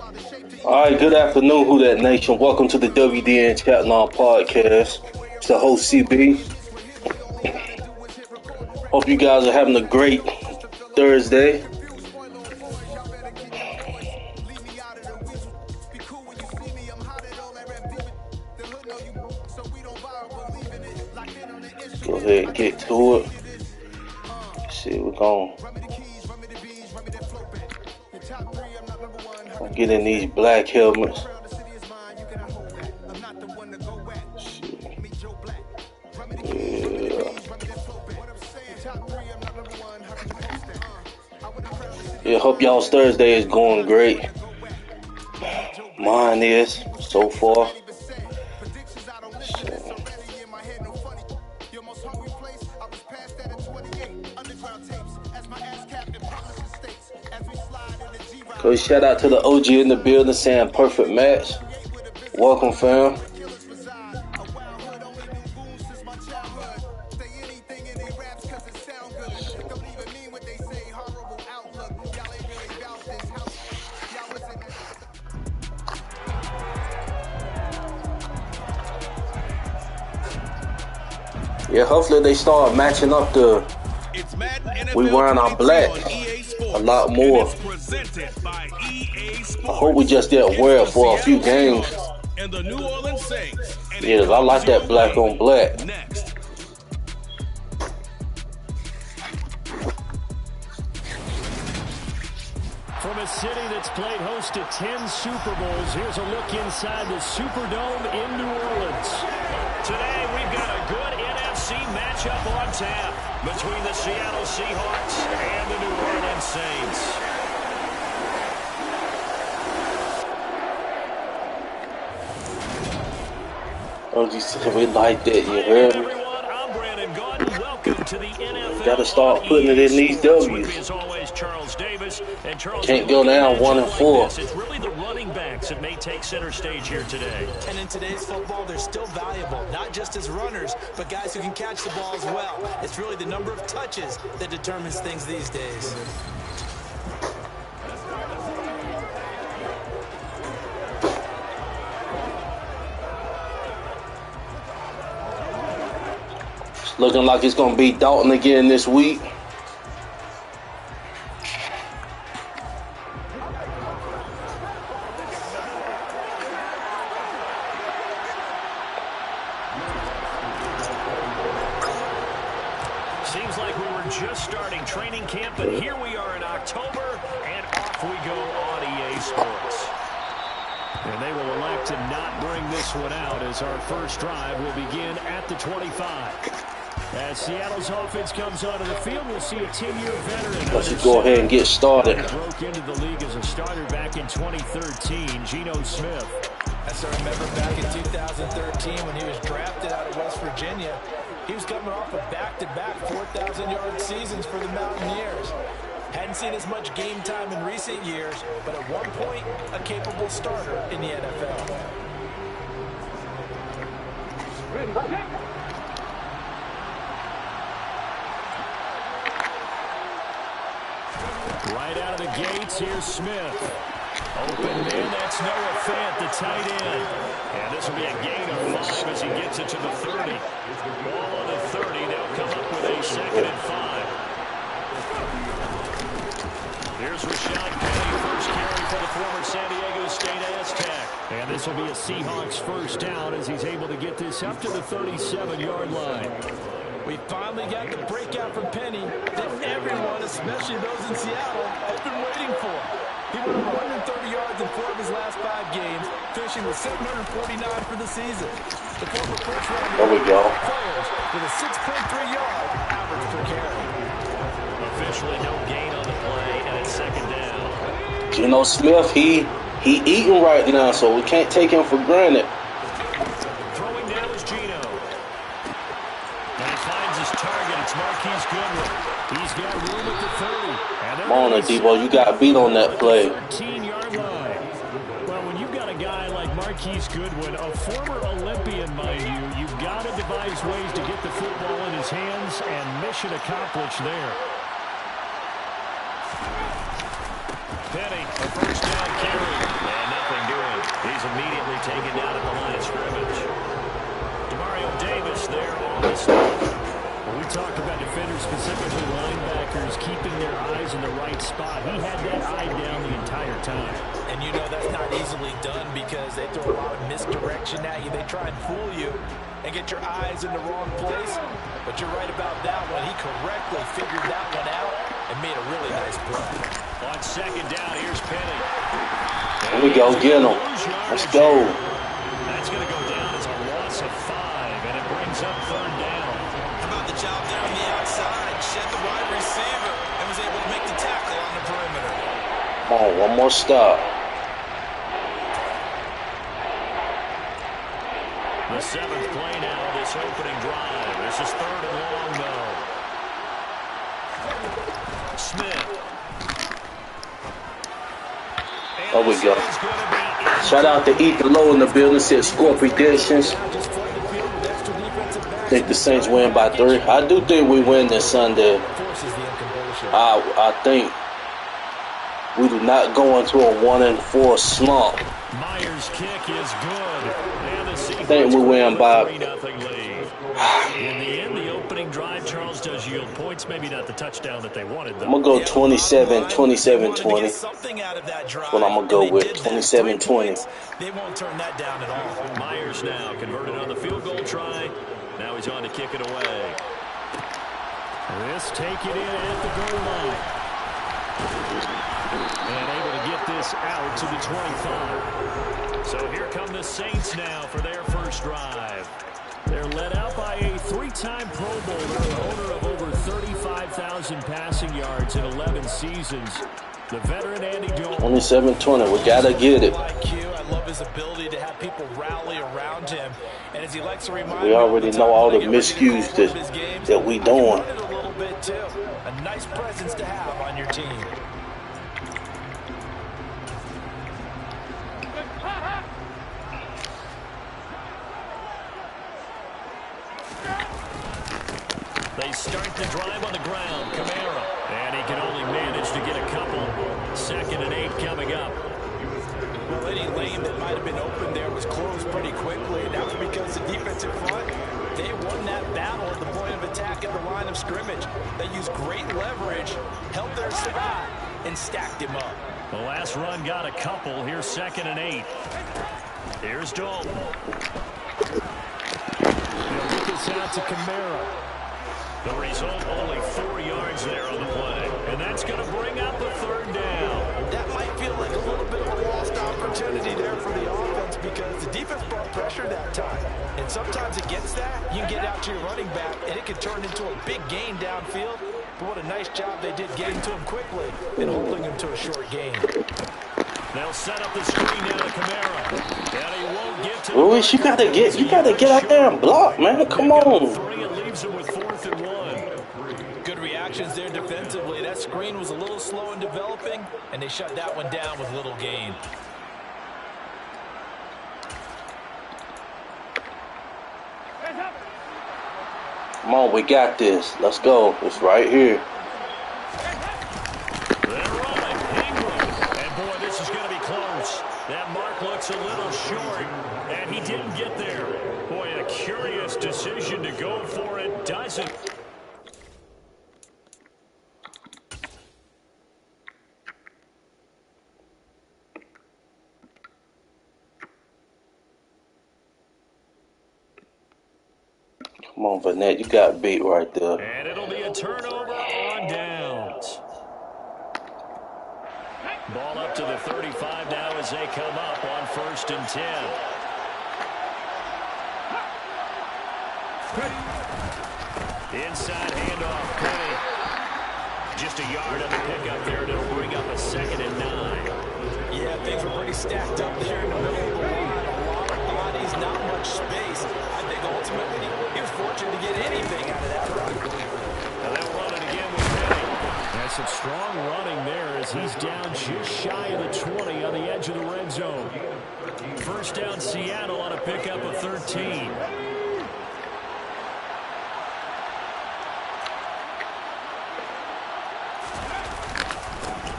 Alright, good afternoon, Who That Nation. Welcome to the WDN Chat Now podcast. It's the host CB. Hope you guys are having a great Thursday. Go ahead and get to it. See, we're going to get in these black helmets. Yeah, hope y'all's Thursday is going great. Mine is so far. So shout out to the OG in the building saying perfect match. Welcome, fam. Yeah, hopefully they start matching up the we wearing our black a lot more. I hope we just didn't wear it for a few games. Yeah, I like that black on black. From a city that's played host to 10 Super Bowls, here's a look inside the Superdome in New Orleans. Today, we've got a good NFC matchup on tap between the Seattle Seahawks and the New Orleans Saints. Oh, you said we like that, you heard me? Gotta start putting it in these W's. Can't go down 1-4. It's really the running backs that may take center stage here today. And in today's football, they're still valuable, not just as runners, but guys who can catch the ball as well. It's really the number of touches that determines things these days. Looking like it's going to be Dalton again this week. Seems like we were just starting training camp, but here we are in October, and off we go on EA Sports. And they will elect to not bring this one out as our first drive will begin at the 25. As Seattle's offense comes onto the field, we'll see a 10-year veteran. Let's just go ahead and get started. Broke into the league as a starter back in 2013, Geno Smith. As I remember back in 2013 when he was drafted out of West Virginia, he was coming off of back-to-back 4,000-yard seasons for the Mountaineers. Hadn't seen as much game time in recent years, but at one point, a capable starter in the NFL. Right out of the gates, here's Smith. Open man, that's Noah Fant, the tight end. And this will be a gain of 5 as he gets it to the 30. Ball on the 30, they'll come up with a 2nd and 5. Here's Rashad Penny, first carry for the former San Diego State Aztec. And this will be a Seahawks first down as he's able to get this up to the 37-yard line. We finally got the breakout from Penny that everyone, especially those in Seattle, has been waiting for. He went over 130 yards in 4 of his last 5 games, finishing with 749 for the season. The former first-round players with a 6.3-yard average per carry. Officially no gain on the play, and it's 2nd down. Geno Smith, he eating right now, so we can't take him for granted. Throwing down is Geno. And he finds his target. It's Marquise Goodwin. He's got room at the 30. Come on, Debo, you got beat on that play. 13-yard line. Well, when you've got a guy like Marquise Goodwin, a former Olympian, mind you, you've got to devise ways to get the football in his hands, and mission accomplished there. Penny, a first down carry. And right spot. He had that eye down the entire time. And you know that's not easily done because they throw a lot of misdirection at you. They try and fool you and get your eyes in the wrong place. But you're right about that one. He correctly figured that one out and made a really nice play. On second down, here's Penny. Here we go, get him. Let's go. That's going to go down as a loss of 5, and it brings up third down. How about the job there on the outside? Shed the wide receiver and was able to make the tackle on the perimeter. Come on, one more stop. The 7th play now of this opening drive. This is 3rd and long, though. Smith. There we go. Shout out to Ethan Lowe in the building. Said score predictions. Think the Saints win by 3. I do think we win this Sunday. I think we do not go into a 1-4 slump. Myers' kick is good. I think we win by. In the end, the opening drive, Charles does yield points. Maybe not the touchdown that they wanted, though. I'm going to go 27-20. That's what I'm going to go with, 27-20. They won't turn that down at all. Myers now converted on the field goal try. Now he's on to kick it away. This take it in at the goal line. And able to get this out to the 25. So here come the Saints now for their first drive. They're led out by a 3-time Pro Bowler, the owner of over 35,000 passing yards in 11 seasons. The veteran Andy Dalton. 27-20. We got to get it. I love his ability to have people rally around him. And as he likes to remind we already know all the miscues that we doing. A little bit too. A nice presence to have on your team. They start the drive on the ground. Kamara. And he can only manage to get a couple. 2nd and 8 coming up. Well, any lane that might have been open there was closed pretty quickly. And that was because the defensive front, they won that battle at the point of attack at the line of scrimmage. They used great leverage, held their spot, and stacked him up. The last run got a couple. Here's 2nd and 8. Here's Dalton. They'll get this out to Kamara. The result, only 4 yards there on the play. And that's going to bring up a third down. That might feel like a little bit of a lost opportunity there for the offense because the defense brought pressure that time. And sometimes against that, you can get out to your running back, and it can turn into a big gain downfield. But what a nice job they did getting to him quickly and holding him to a short gain. They'll set up the screen down to Kamara. And he won't get to Luis, you gotta get out there and block, man. Come on. 3, it leaves him with 4th and 1. Good reactions there defensively. That screen was a little slow in developing, and they shut that one down with little gain. Come on, we got this. Let's go. It's right here. That mark looks a little short, and he didn't get there. Boy, a curious decision to go for it. Doesn't. Come on, Vanette, you got beat right there. And it'll be a turnover on downs. Ball up to the 35 now as they come up on 1st and 10. Inside handoff, Penny. Just a yard on the pickup there, and it'll bring up a 2nd and 9. Yeah, things were pretty stacked up there in the middle of the line. A lot of bodies, not much space. I think ultimately he was fortunate to get anything out of that run. And they'll run it again with Penny. That's some strong running there as he's down just shy of the 20 on the edge of the red zone. First down Seattle on a pickup of 13.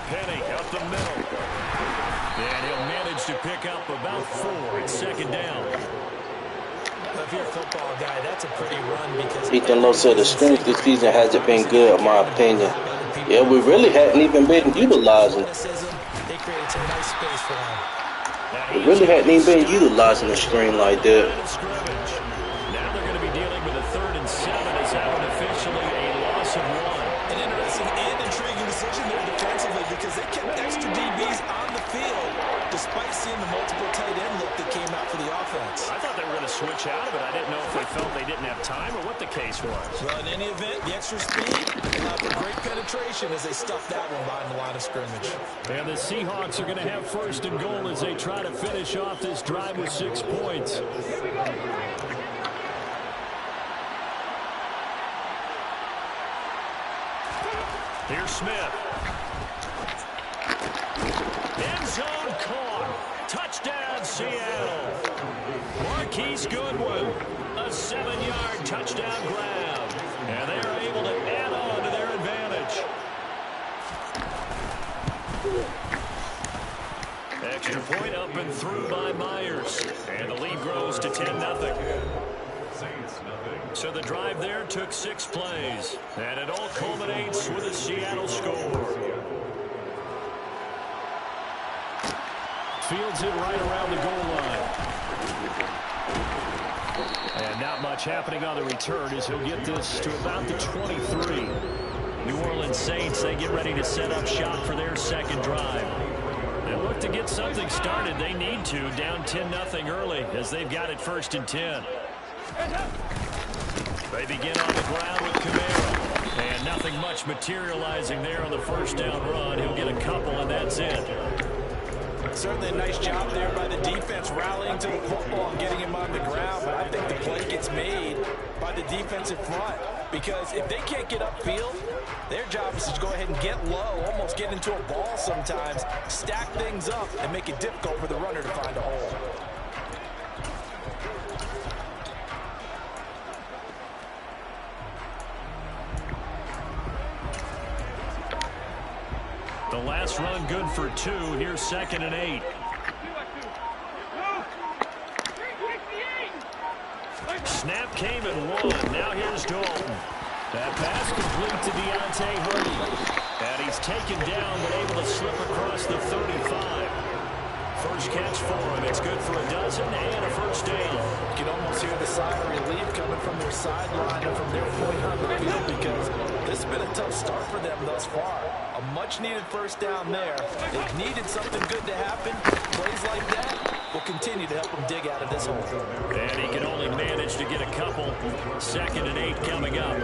Penny up the middle. And he'll manage to pick up about 4. It's 2nd down. If you're a football guy, that's a pretty run because Ethan Lowe said the strength this season hasn't been good, in my opinion. Yeah, we really hadn't even been utilizing. They created some nice space for him. We really hadn't even been utilizing the screen like that. Now they're going to be dealing with a 3rd and 7 as that one officially a loss of 1. An interesting and intriguing decision there defensively because they kept extra DBs on the field despite seeing the multiple tight end look that came out for the offense. I thought they were going to switch out of it. I didn't know if they felt they didn't have time or what the case was. Well, in any event, the extra speed allowed for great penetration as they stuffed that one behind the line of scrimmage. And the Seahawks are going to have 1st and goal as they try to finish off this drive with 6 points. Here's Smith. End zone caught. Touchdown, Seattle. Marquise Goodwin, a 7-yard touchdown grab. And they are able to add on to their advantage. Extra point up and through by Myers. And the lead grows to 10-0. So the drive there took 6 plays. And it all culminates with a Seattle score. Fields it right around the goal line. And not much happening on the return as he'll get this to about the 23. New Orleans Saints, they get ready to set up shop for their 2nd drive. They look to get something started. They need to, down 10-0 early as they've got it 1st and 10. They begin on the ground with Camaro. And nothing much materializing there on the 1st down run. He'll get a couple, and that's it. Certainly a nice job there by the defense rallying to the football and getting him on the ground. But I think the play gets made by the defensive front. Because if they can't get upfield, their job is to go ahead and get low, almost get into a ball sometimes, stack things up, and make it difficult for the runner to find a hole. The last run good for 2. Here's 2nd and 8. Snap came at 1. Now here's Dalton. That pass complete to Deontay Hardy. And he's taken down but able to slip across the 35. First catch for him. It's good for a dozen and a 1st down. You can almost hear the sigh of relief coming from their sideline and from their point on the field because this has been a tough start for them thus far. A much-needed 1st down there. They've needed something good to happen. Plays like that will continue to help them dig out of this hole. And he can only manage to get a couple. 2nd and 8 coming up.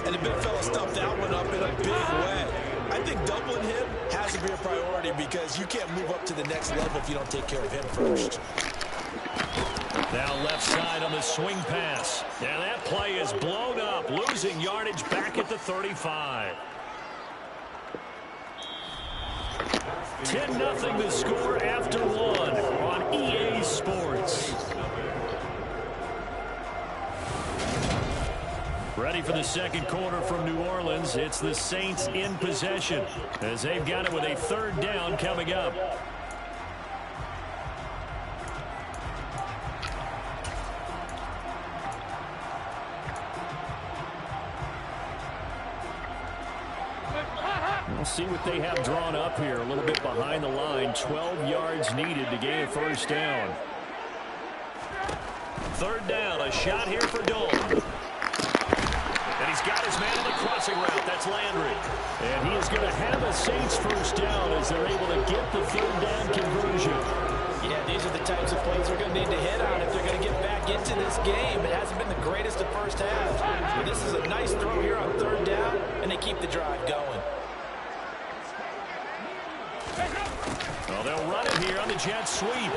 And the big fella stuffed that one up in a big way. I think doubling him has to be a priority because you can't move up to the next level if you don't take care of him first. Now left side on the swing pass. And that play is blown up, losing yardage back at the 35. 10-0 the score after 1 on EA Sports. Ready for the 2nd quarter from New Orleans. It's the Saints in possession as they've got it with a 3rd down coming up. We'll see what they have drawn up here. A little bit behind the line. 12 yards needed to gain a 1st down. 3rd down. A shot here for Dalton. And he's got his man on the crossing route. That's Landry. And he is going to have a Saints 1st down as they're able to get the 3rd down conversion. Yeah, these are the types of plays they're going to need to hit on if they're going to get back into this game. It hasn't been the greatest of 1st halves. But this is a nice throw here on 3rd down, and they keep the drive going. Well, they'll run it here on the jet sweep.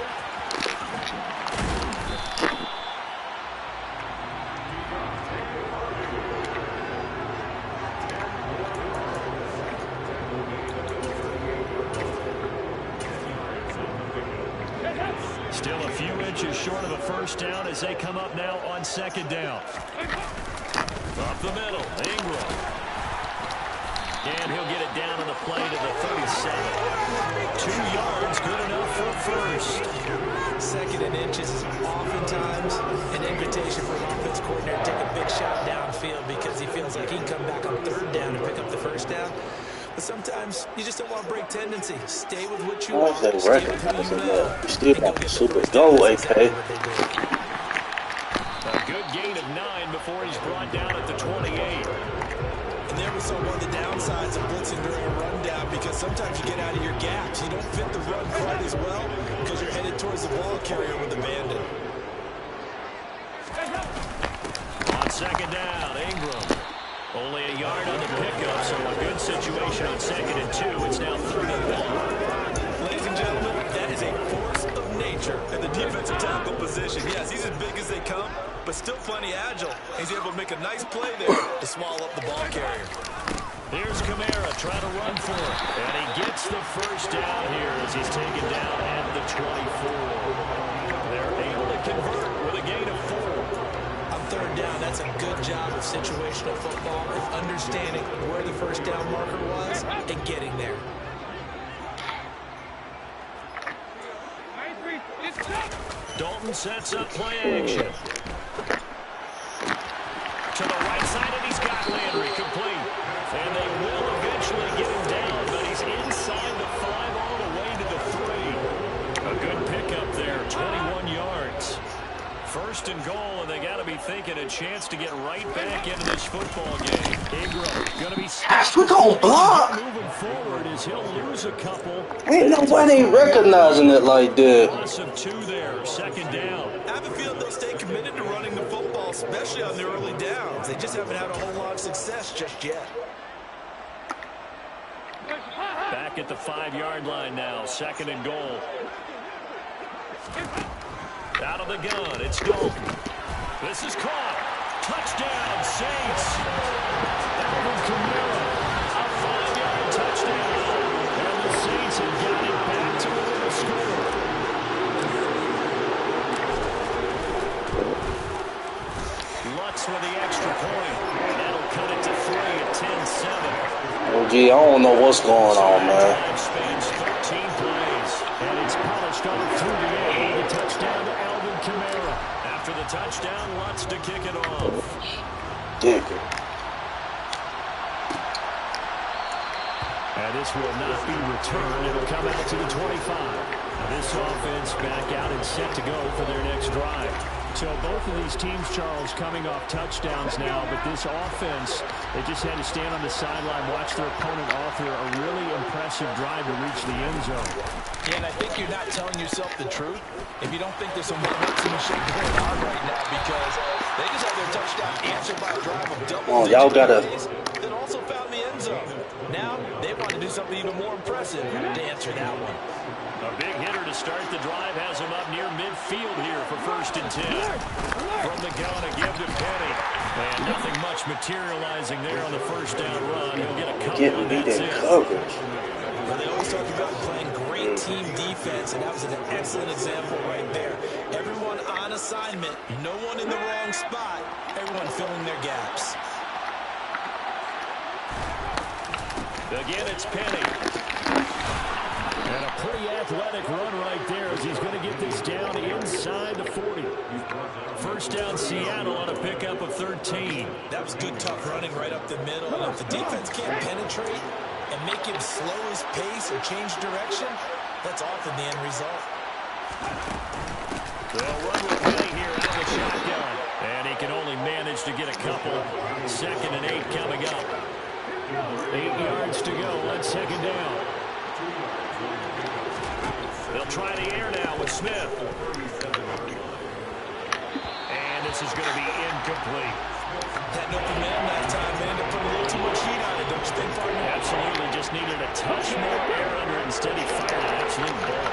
Still a few inches short of a 1st down as they come up now on 2nd down. Up the middle, Ingram. And he'll get it down on the play to the 37. 2 yards, good enough for 1st. 2nd and inches is oftentimes an invitation for an offense coordinator to take a big shot downfield. field because he feels like he can come back on third down and pick up the first down. But sometimes you just don't want to break tendency. Stay with what you want. Stay with who you know. You still got the super go, AK. A good gain of 9 before he's brought down at the 28. And there we saw one of the downsides of blitzing during a rundown because sometimes you get out of your gaps. You don't fit the run quite as well because you're headed towards the ball carrier with the bandit. On second down, Ingram. Only a yard on the pickup, so a good situation on 2nd and 2. It's now 3rd and 1. Ladies and gentlemen, that is a force of nature at the defensive tackle position. Yes, he's as big as they come, but still plenty agile. He's able to make a nice play there to swallow up the ball carrier. Here's Kamara trying to run for it. And he gets the first down here as he's taken down at the 24. They're able to convert with a gain of 4. On third down, that's a good job of situational football and understanding where the first down marker was and getting there. Dalton sets up play action. To the right side, and he's got Landry complete. And they will eventually get him down, but he's inside the 5 all the way to the 3. A good pickup there, 21 yards. 1st and goal, and they got to be thinking a chance to get right back into this football game. Ingram going to be We gonna block. moving forward as he'll lose a couple. Ain't nobody recognizing it like that. Loss of 2 there, 2nd down. I have a feeling they'll stay committed to running the football, especially on the early downs. They just haven't had a whole lot of success just yet. Back at the 5-yard line now, 2nd and goal. Out of the gun, it's Dalton. This is caught. Touchdown, Saints. Alvin Kamara, a 5-yard touchdown. And the Saints have got it back to within a score. Lutz with the extra point. And that'll cut it to 3 at 10-7. Oh, gee, I don't know what's going on, man. Spans 13 plays. And it's polished on through the air. The touchdown to Alvin Kamara. After the touchdown, Lutz to kick it off. Digger. And this will not be returned. It'll come out to the 25. This offense back out and set to go for their next drive. So both of these teams, Charles, coming off touchdowns now, but this offense, they just had to stand on the sideline, watch their opponent author a really impressive drive to reach the end zone. Yeah, and I think you're not telling yourself the truth if you don't think there's some hooks in the shape going on right now, because they just had their touchdown answered by a drive of double y'all gotta plays that also found the end zone. Now they want to do something even more impressive to answer that one. A big hitter to start the drive has him up near midfield here for 1st and 10. From the gun, a give to Penny. And nothing much materializing there on the 1st down run. He'll get a couple and that's it. Coverage. Well, they always talk about playing great team defense, and that was an excellent example right there. Everyone on assignment, no one in the wrong spot, everyone filling their gaps. Again, it's Penny. And a pretty athletic run right there as he's going to get this down inside the 40. 1st down Seattle on a pickup of 13. That was good, tough running right up the middle. And if the defense can't penetrate and make him slow his pace or change direction, that's often the end result. They'll run with Penny here out of the shotgun. And he can only manage to get a couple. 2nd and 8 coming up. 8 yards to go on 2nd down. They'll try the air now with Smith. And this is going to be incomplete. Had no command that time, man. They put a little too much heat on it, don't you think, partner? Absolutely. Just needed a touch more air under it. Instead, he fired an absolute ball.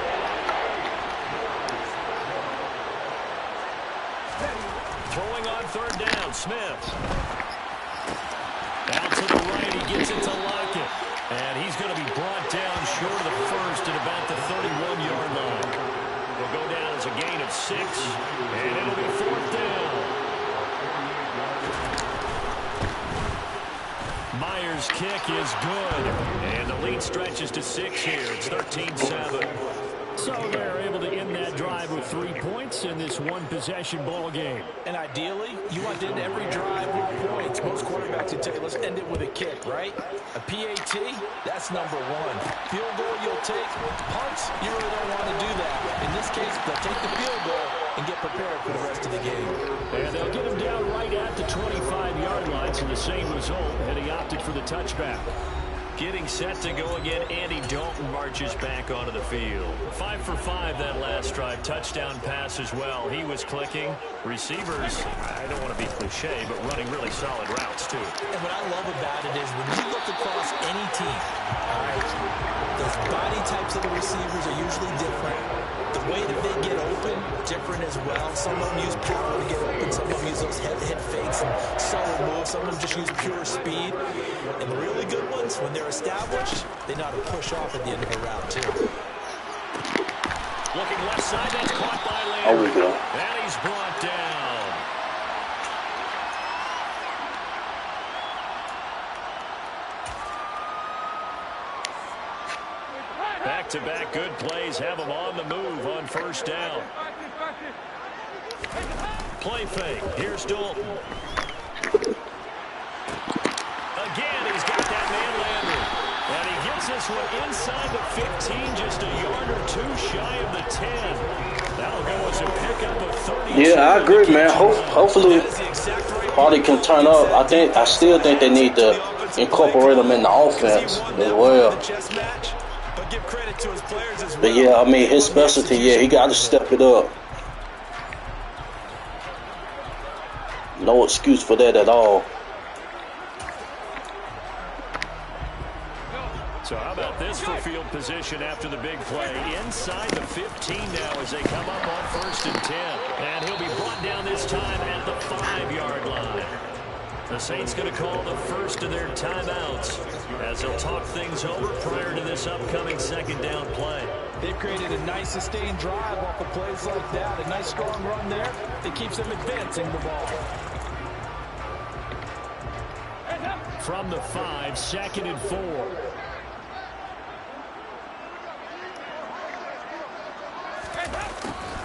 Throwing on 3rd down, Smith. Out to the right, he gets it to Lockett. And he's going to be brought down short of the 1st at about the 31-yard line. Will go down as a gain of 6, and it'll be 4th down. Myers' kick is good, and the lead stretches to 6 here. It's 13-7. So they're able to end that drive with 3 points in this one-possession ball game. And ideally, you want to end every drive with points. Most quarterbacks would tell you, let's end it with a kick, right? A PAT, that's number one. Field goal you'll take. Punts, you really don't want to do that. In this case, they'll take the field goal and get prepared for the rest of the game. And they'll get him down right at the 25-yard line, so the same result, and he opted for the touchback. Getting set to go again, Andy Dalton marches back onto the field. 5 for 5 that last drive. Touchdown pass as well. He was clicking. Receivers, I don't want to be cliche, but running really solid routes, too. And what I love about it is when you look across any team, all right, those body types of the receivers are usually different. The way that they get open, different as well. Some of them use power to get open. Some of them use those head fakes and subtle moves. Some of them just use pure speed. And the really good ones, when they're established, they know how to push off at the end of a route, too. Looking left side, that's caught by Landry. Oh, we go. And he's brought down. Back-to-back good plays have him on the move on first down. Play fake. Here's Dalton. Again, he's got that man Landry. And he gets this one inside the 15, just a yard or two shy of the 10. That'll go as a pickup of 30. Yeah, I agree, man. Hopefully, Hardy can turn up. I still think they need to incorporate him in the offense as well. But yeah, I mean, his specialty, yeah, he got to step it up. No excuse for that at all. So how about this for field position after the big play? Inside the 15 now as they come up on 1st and 10. And he'll be brought down this time at the 5-yard line. The Saints going to call the first of their timeouts as they'll talk things over prior to this upcoming 2nd down play. They've created a nice sustained drive off of plays like that. A nice strong run there. It keeps them advancing the ball. From the 5, 2nd and 4.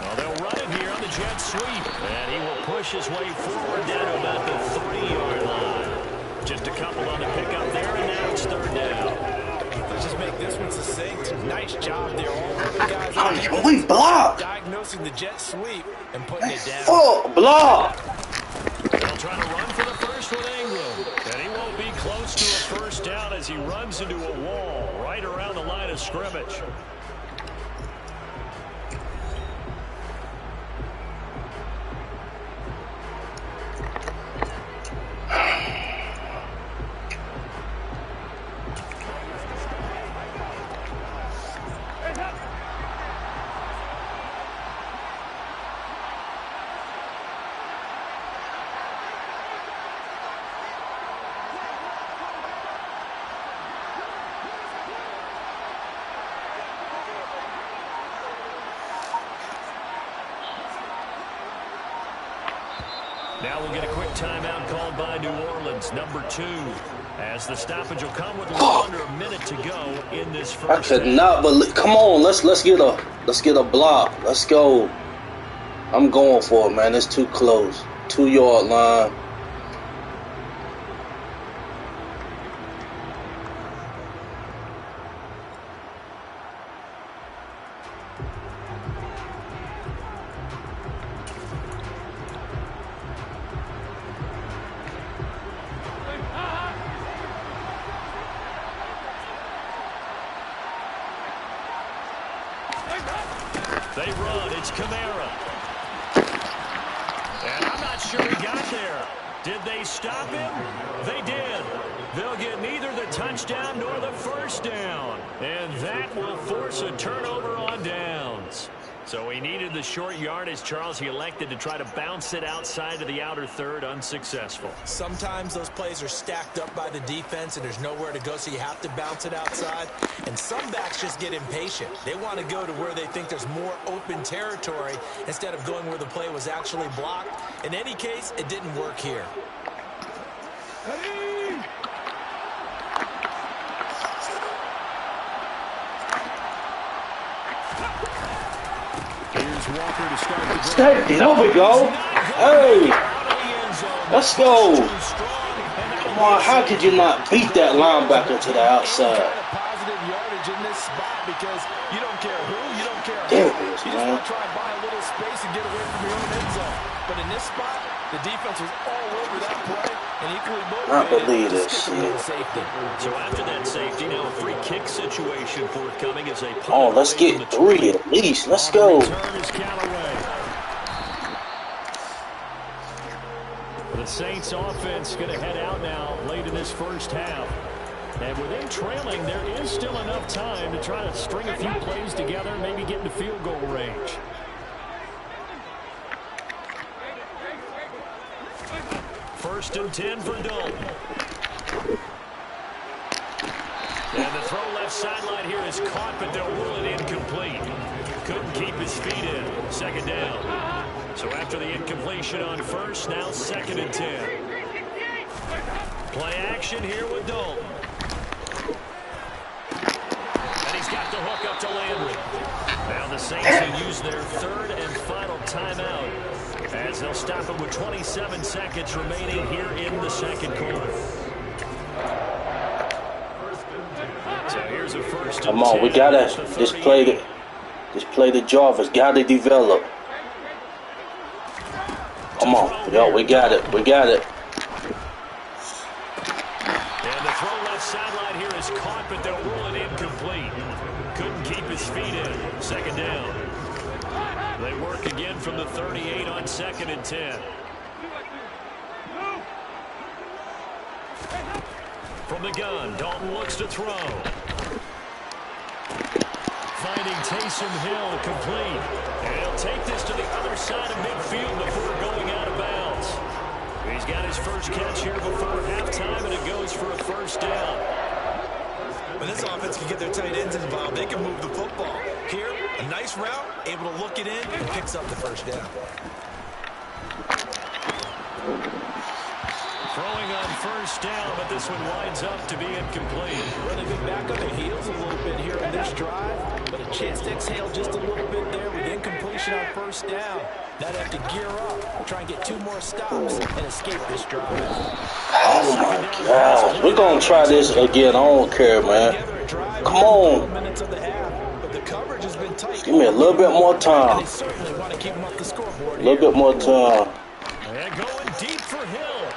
Well, they'll run it here on the jet sweep. And he will push his way forward down to about the 3-yard line. Just a couple on the pickup there, and now it's 3rd down. Let's just make this one succinct. Nice job there. All the guys We blocked. diagnosing the jet sweep and putting it down. Oh, block. They'll try to run for the first with Ingram. And he won't be close to a first down as he runs into a wall right around the line of scrimmage. Now we'll get a quick timeout called by New Orleans, number 2, as the stoppage will come with a little under a minute to go in this first. I could not believe. Come on, let's get a block. Let's go. I'm going for it, man. It's too close. 2-yard line. They run. It's Kamara. And I'm not sure he got there. Did they stop him? They did. They'll get neither the touchdown nor the first down. And that will force a turnover on downs. So he needed the short yardage, Charles. He elected to try to bounce it outside of the outer third, unsuccessful. Sometimes those plays are stacked up by the defense and there's nowhere to go, so you have to bounce it outside. And some backs just get impatient. They want to go to where they think there's more open territory instead of going where the play was actually blocked. In any case, it didn't work here. Here's Walker to start the Safety, there we go. Hey, let's go. Come on, how could you not beat that linebacker to the outside? Positive yardage in this spot because you don't care who, you don't care There how. it is, You just man. want to try and buy a little space and get away from your own end zone. But in this spot, the defense was all over that play and equally motivated. I believe to this stick with shit. the safety. So after that safety, now a free kick situation forthcoming as they punt Oh, it let's away from get the 3 20. at least. Let's On the go. return is Callaway. The Saints offense going to head out now late in this first half. And with them trailing, there is still enough time to try to string a few plays together, maybe get into field goal range. First and 10 for Dalton. And the throw left sideline here is caught, but they'll rule it incomplete. Couldn't keep his feet in. Second down. So after the incompletion on first, now second and 10. Play action here with Dalton. And he's got the hook up to Landry. Now the Saints will use their third and final timeout as they'll stop it with 27 seconds remaining here in the second quarter. So here's a first and Come on, 10 we gotta at the just play 38. the Jarvis. Gotta develop. Come on, yo, we got it. We got it. And the throw left sideline here is caught, but they'll rule it incomplete. Couldn't keep his feet in. Second down. They work again from the 38 on second and 10. From the gun, Dalton looks to throw. Finding Taysom Hill complete. And he'll take this to the other side of midfield before going out of bounds. He's got his first catch here before halftime, and it goes for a first down. When this offense can get their tight ends involved, they can move the football. Here, a nice route, able to look it in, and picks up the first down. Throwing on first down, but this one winds up to be incomplete. Well, they've been back on their heels a little bit here in this drive, but a chance to exhale just a little bit there with incompletion on first down. Now they have to gear up, try and get 2 more stops, and escape this drive. Oh my gosh. We're gonna try this again. I don't care, man. Come on. Minutes of the half, but the coverage has been tight. Give me a little bit more And time. they certainly want to keep them up the scoreboard A little bit more time. And going deep for Hill.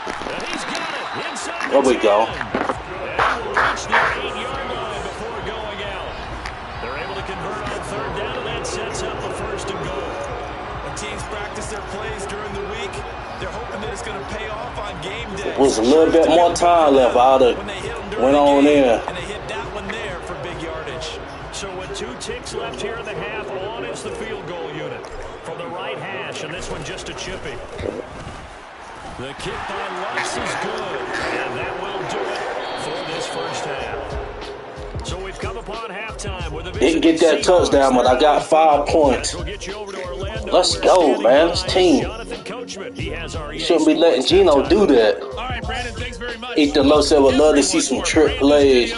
And he's got it inside There we the go. 10. And will reach the 8-yard line before going out. They're able to convert on third down, and that sets up a first and goal. When teams practice their plays during the week, they're hoping that it's going to pay off on game day. Was a little bit more time left. I'd have went on in. And they hit that one there for big yardage. So with 2 ticks left here in the half, on is the field goal unit from the right hash, and this one just a chippy. The kick by Lux is good, and that will do it for this first half. So we've come upon halftime with a Didn't get that touchdown, but I got 5 points. We'll get you over to Orlando. Let's go, man. This team. Jonathan Coachman, he has our Shouldn't be letting Gino do that. All right, Brandon, thanks very much. Ethan Lowe said would love to see some trick plays.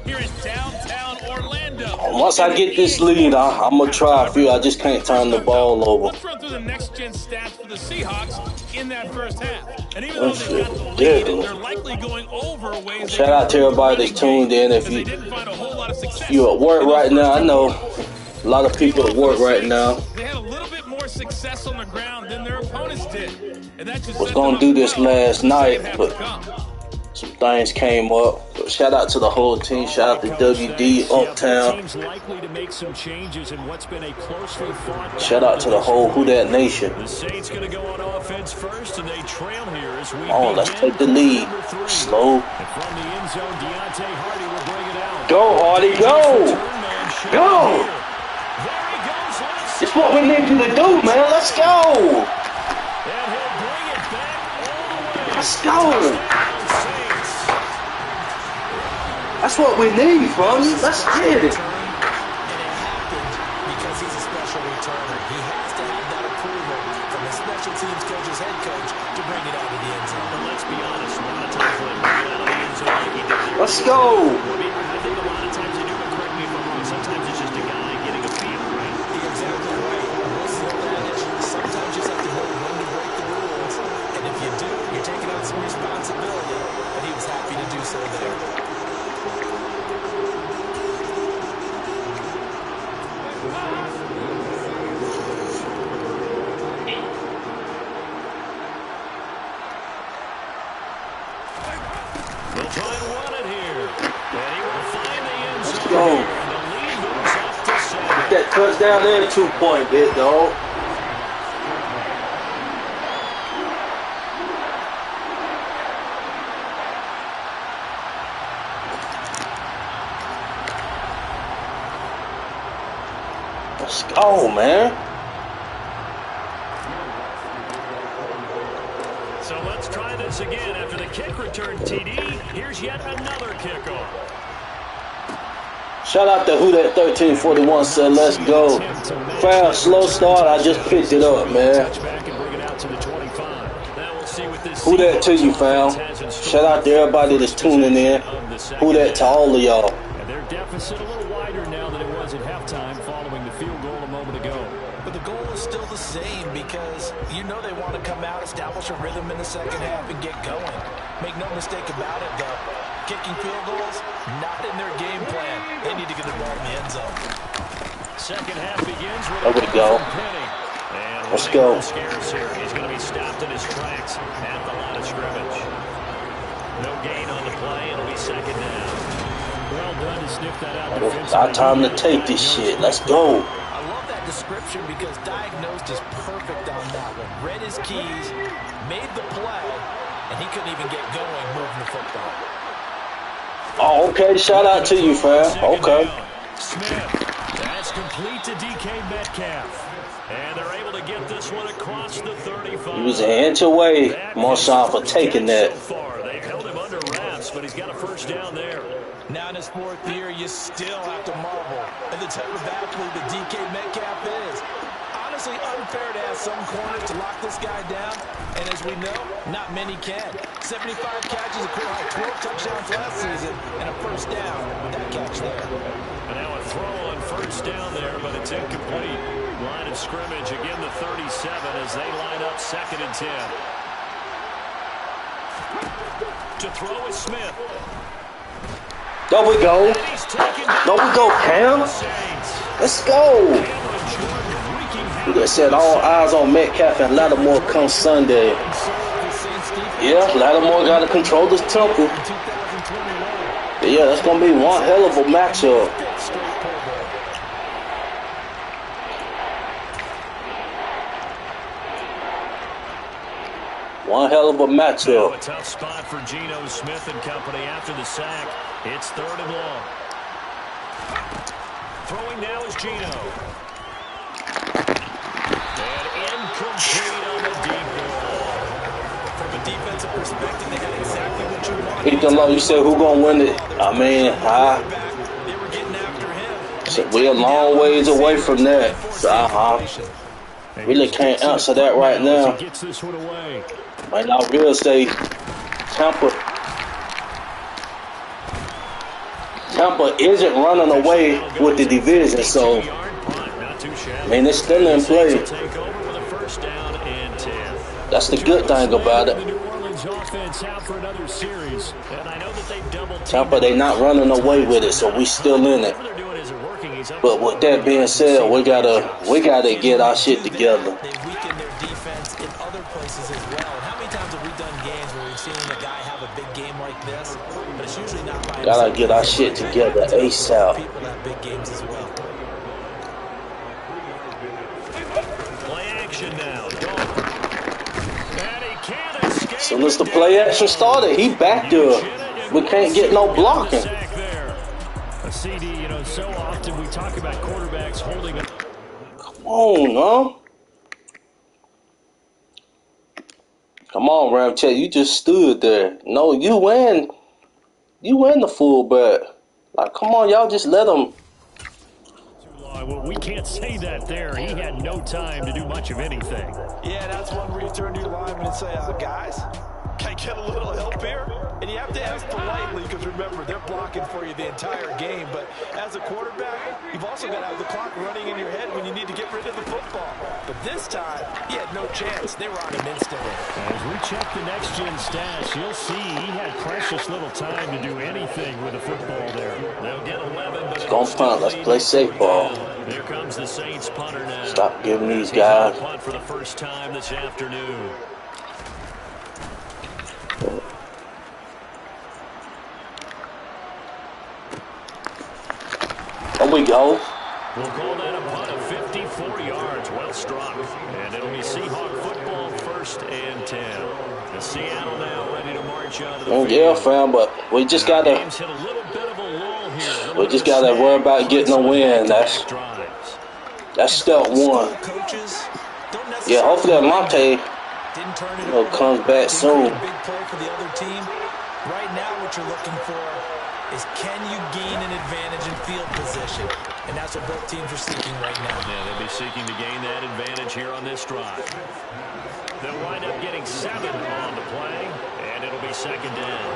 Here in downtown Orlando. Once I get this lead, I'm going to try a few. I just can't turn the ball over. Let's run through the next-gen stats for the Seahawks in that first half. And even though That they got shit the lead, ridiculous. they're likely going over ways. Shout out to everybody that's tuned in. If they didn't find a whole lot of success. you at work right now, I know a lot of people at work right now. They had a little bit more success on the ground than their opponents did. And that just Was set gonna them do up this well last for the night, second half but to come. some things came up. But shout out to the whole team. Shout out to WD Uptown. Team's likely to make some changes in what's been a closely fought. Shout out to the whole Who Dat Nation. The Saints going to go on offense first, and they trail here as we Oh, let's begin take the lead. number 3. Slow. And from the end zone, Deontay Hardy will bring it out. Go, Hardy, go! Go! There he goes. Left It's what we need you to do, man. Let's go! and he'll bring it back all the way. Let's go! Touchdown, Saints. That's what we need, bro. Let's get it. And it happened because he's a special returner. He has to have that approval from the special teams coach's head coach to bring it out of the end zone. But let's be honest, a lot of times when they bring it out of the end zone like he did there, Let's go. I think a lot of times they do, but correct me if I'm wrong, sometimes it's just a guy getting a feel, right? You're exactly right. They'll try and run it here. And he will find the end zone. Let's go. And the lead moves up to 7. That touchdown there, 2-point bit, dog. Let's go, man. So let's try this again. After the kick return TD, here's yet another kickoff. Shout out to Who That 1341 said, let's go. Fast, slow start. I just picked it up, man. Who that to you, fam? Shout out to everybody that's tuning in. Who that to all of y'all. Their deficit a little wider now than it was at halftime following the field goal a moment ago. But the goal is still the same because you know they want to come out, establish a rhythm in the second half, and get going. Make no mistake about it, though. Kicking field goals, not in their game plan. They need to get the ball in the end zone. Second half begins with There we go. And let's go. Scares here. He's going to be stopped in his tracks at the line of scrimmage. No gain on the play. It'll be second down. Well done to sniff that out. It's our time to take this shit. Let's go. I love that description because diagnosed is perfect on that one. Read his keys, made the play, and he couldn't even get going moving the football. Oh, okay. Shout out to you, fam. Okay. Smith. That's complete to DK Metcalf. And they're able to get this one across the 35. He was an inch away, Marshawn, for taking that. So far, they've held him under wraps, but he's got a first down there. Now in his fourth year, you still have to marvel at the type of athlete that DK Metcalf is. Honestly, unfair to ask some corners to lock this guy down, and as we know, not many can. 75 catches, a career high 12 touchdowns last season, and a first down with that catch there. And now a throw on first down there, but it's incomplete. Line of scrimmage, again the 37 as they line up 2nd and 10. To throw is Smith. There we go. There we go, Cam. Let's go. We just said all eyes on Metcalf and Lattimore come Sunday. Yeah, Lattimore got to control this tempo. Yeah, that's going to be one hell of a matchup. One hell of a matchup. A tough spot for Geno Smith and company after the sack. It's 3rd and long. Throwing now is Geno. And incomplete on the deep ball. From a defensive perspective, they got exactly what you want. Ethan Lowe, you said who gonna win it? I mean, They were getting after him. so we're a long ways away from that. So, really can't answer that right now. Gets this one away. Might not real say Tampa isn't running away with the division, so I mean it's still in play. That's the good thing about it. Tampa, they not running away with it, so we still in it. But with that being said, we gotta get our shit together. They weaken their defense in other places as well. And how many times have we done games where we've seen a guy have a big game like this, but it's usually not by Gotta get our shit together ASAP. people that have big games as well. Play action now. And he can't escape. As soon as the play action started, he back there. We can't get no blocking. A CD, you know, so often we talk about quarterbacks holding up. Come on, no. Come on, Ramchet, you just stood there. No, you win the fullback. Like, come on, y'all just let him. Well, we can't say that there. He had no time to do much of anything. Yeah, that's one where you turn to your lineman and say, guys, can I get a little help here? And you have to ask politely because, remember, they're blocking for you the entire game. But as a quarterback, you've also got to have the clock running in your head when you need to get rid of the football. But this time, he had no chance. They were on him instantly. As we check the next-gen stats, you'll see he had precious little time to do anything with the football there. They'll get 11, but let's go punt. Let's play safe ball. Here comes the Saints punter now. Stop giving these guys. Punt for the first time this afternoon. There we go. We'll call that a punt of 54 yards. Well struck. And it'll be Seahawk football, 1st and 10. The Seattle now ready to march out of the field. Yeah, fam, but we just gotta worry about getting a win. That's step one. Yeah, hopefully Monte comes back soon. Big play for the other team. Right now, what you're looking for is can you gain an advantage in field position? And that's what both teams are seeking right now. Yeah, they'll be seeking to gain that advantage here on this drive. They'll wind up getting 7 on the play, and it'll be 2nd down.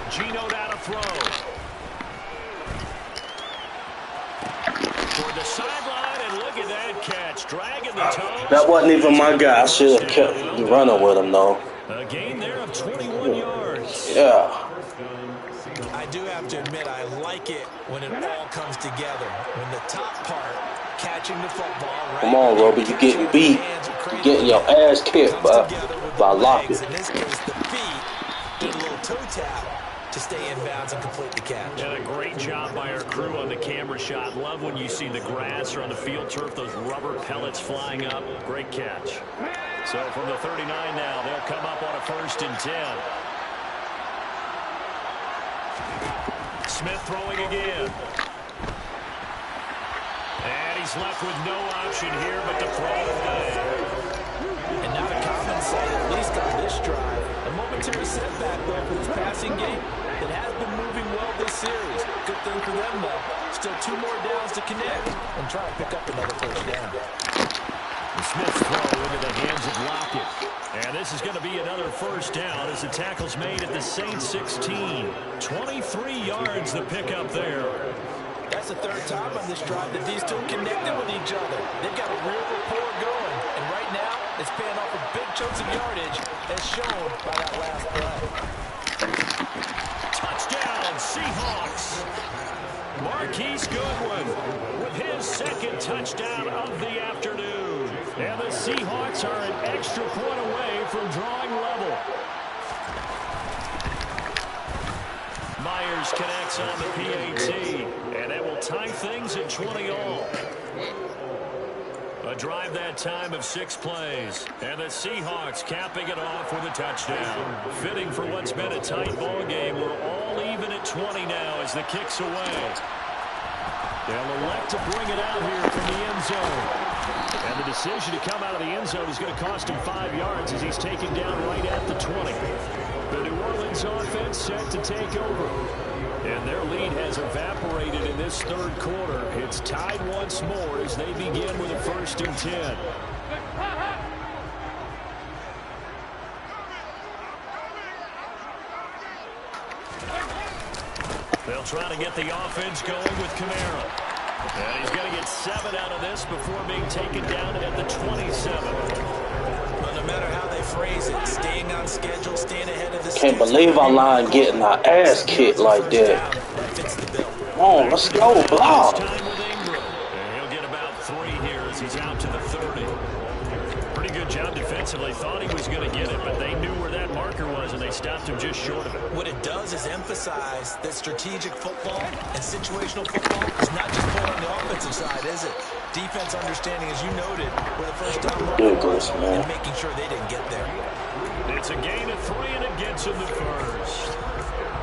Gino down to throw. Toward the sideline, and look at that catch. Dragging the toes. That wasn't even my guy. I should have kept running with him, though. A gain there of 21 yards. Yeah. I do have to admit, I like it when it all comes together. When the top part, catching the football. Right. Come on, Roby. You getting beat. You getting your ass kicked by Lockett. In this case, the feet did a little toe tap to stay in bounds and complete the catch. And a great job by our crew on the camera shot. Love when you see the grass or on the field turf, those rubber pellets flying up. Great catch. So from the 39 now, they'll come up on a 1st and 10. Smith throwing again. And he's left with no option here but to throw away. And not a common sight, at least on this drive. A momentary setback, though, for this passing game that has been moving well this series. Good thing for them, though. Still 2 more downs to connect and try to pick up another 1st down. Smith's throw into the hands of Lockett. And this is going to be another 1st down as the tackle's made at the Saints 16. 23 yards the pickup there. That's the 3rd time on this drive that these two connected with each other. They've got a real rapport going. And right now, it's paying off with big chunks of yardage as shown by that last play. Touchdown, Seahawks. Marquise Goodwin with his 2nd touchdown of the afternoon. And the Seahawks are an extra point away from drawing level. Myers connects on the PAT, and that will tie things at 20 all. A drive that time of 6 plays, and the Seahawks capping it off with a touchdown. Fitting for what's been a tight ball game. We're all even at 20 now as the kick's away. They'll elect to bring it out here from the end zone. And the decision to come out of the end zone is going to cost him 5 yards as he's taken down right at the 20. The New Orleans offense set to take over. And their lead has evaporated in this 3rd quarter. It's tied once more as they begin with a 1st and 10. They'll try to get the offense going with Kamara. And he's going to get 7 out of this before being taken down at the 27. Well, no matter how they phrase it, staying on schedule, staying ahead of the Can't believe our line getting our ass kicked like that. Come on, let's go, block. And he'll get about 3 here as he's out to the 30. Pretty good job defensively. Thought he was going to get it, but they knew where that marker was, and they stopped him just short of it. What it does is emphasize that strategic football and situational football is not just playing on the offensive side, is it? Defense understanding, as you noted, where the first time and making sure they didn't get there. It's a gain of 3, and it gets him the 1st.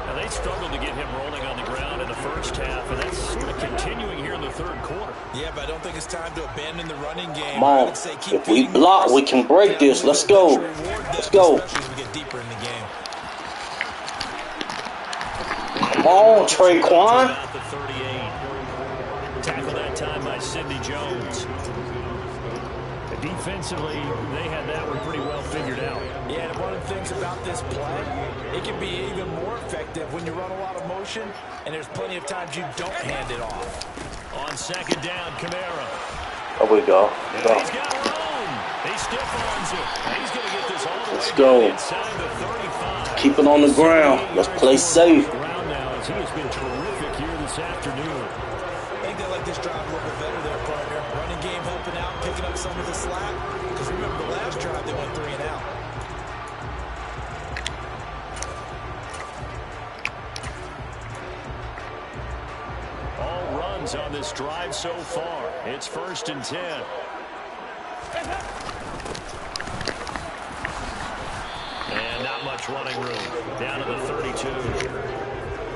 Now, they struggled to get him rolling on the ground in the 1st half, and that's sort of continuing here in the 3rd quarter. Yeah, but I don't think it's time to abandon the running game. Come on. If we block, we can break this. Let's go. Let's go. Especially as we get deeper in the game. Come on, Traquan. The 38. Tackled that time by Sidney Jones. Defensively, they had that one pretty well figured out. Yeah, and one of the things about this play, it can be even more effective when you run a lot of motion, and there's plenty of times you don't hand it off. On second down, Kamara. There we go. He's got room. He stiff arms it. He's going to get this all the Let's way go. inside the 35. Keep it on the ground. Let's play safe. Ground now, as he has been terrific here this afternoon. I think they like this drive a little bit better there, partner. Running game helping out, picking up some of the slack. Because remember the last drive, they went 3 and out. All runs on this drive so far. It's 1st and 10. And not much running room. Down to the 32.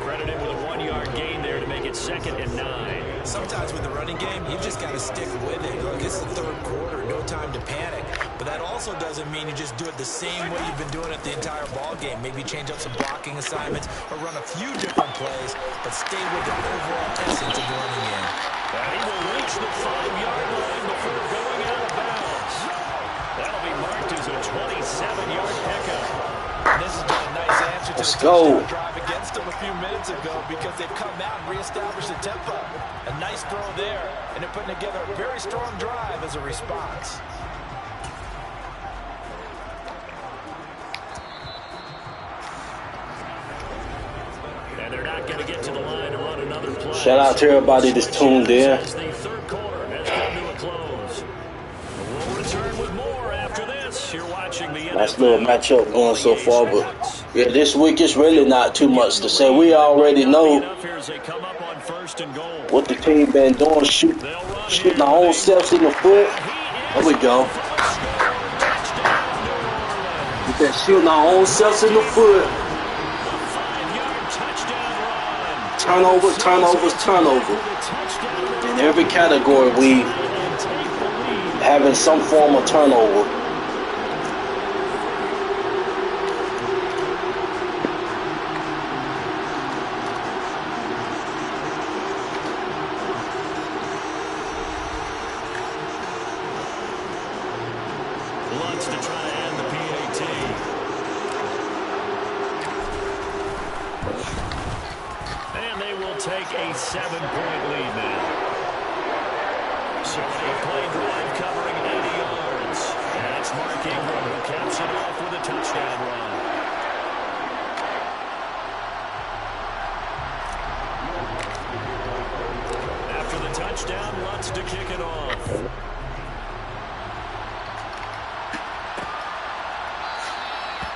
Credit him with a 1-yard gain there to make it 2nd and 9. Sometimes with the running game, you've just got to stick with it. Look, it's the 3rd quarter, no time to panic. But that also doesn't mean you just do it the same way you've been doing it the entire ball game. Maybe change up some blocking assignments or run a few different plays, but stay with the overall essence of the running game. And he will reach the 5-yard line before going out of bounds. That'll be marked as a 27-yard pickup. This has been a nice answer to Let's the go. touchdown drive against them a few minutes ago because they've come out and reestablished the tempo. A nice throw there, and they're putting together a very strong drive as a response. And they're not going to get to the line to run another play. Shout out to everybody that's tuned in. As the 3rd quarter has come to a close. We'll return with more after this. You're watching the Nice little matchup going so far, but yeah, this week it's really not too much to say. We already know what the team been doing, shooting our own selves in the foot. There we go. We've been shooting our own selves in the foot. Turnover, turnovers, turnover. In every category, we having some form of turnover. Lutz to try to end the PAT. And they will take a 7-point lead now. So a play drive covering 80 yards. And it's Mark Ingram who caps it off with a touchdown run. After the touchdown, Lutz to kick it off.